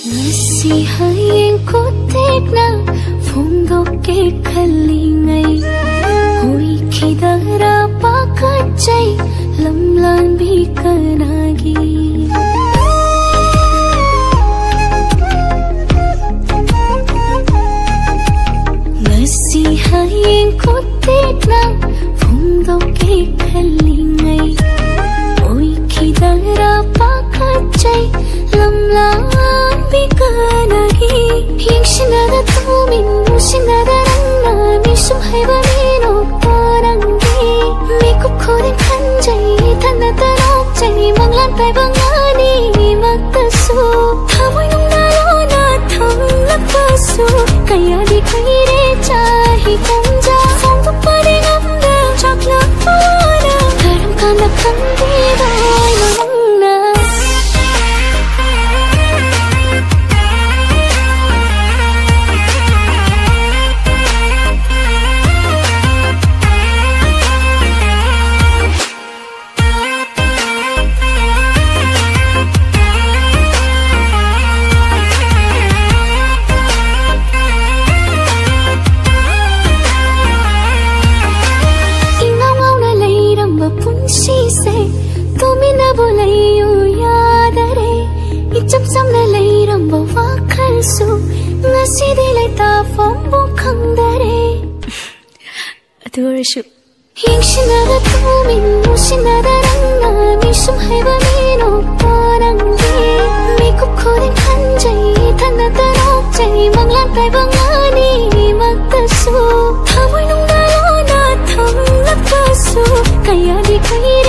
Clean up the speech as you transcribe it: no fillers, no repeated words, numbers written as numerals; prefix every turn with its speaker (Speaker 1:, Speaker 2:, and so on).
Speaker 1: Ngasi haiengko tekna fondoke khalingai hoi khidara pakachai lamlan bikanagi ngasi haiengko tekna fondoke khalingai hoi khidara pakachai lamlan bikanagi yingsinada tumin musinada rangna misum haiba minok tarangi mikuk kodeng kanjai thana tarokjai manglan tai bangani maktasu thamoi nungdalo na thamlakpasu kaya di kaire chahi kanja songtu pare ngamda chaklak pana karam kana khandi bai nangna Adorashu yingsinada tumin musinada rangna misum haiba minok tarangi mikuk kodeng kanjai thana tarokjai manglan tai bangani maktasu thamoi nungdalo na thamlakpasu kaya di kaire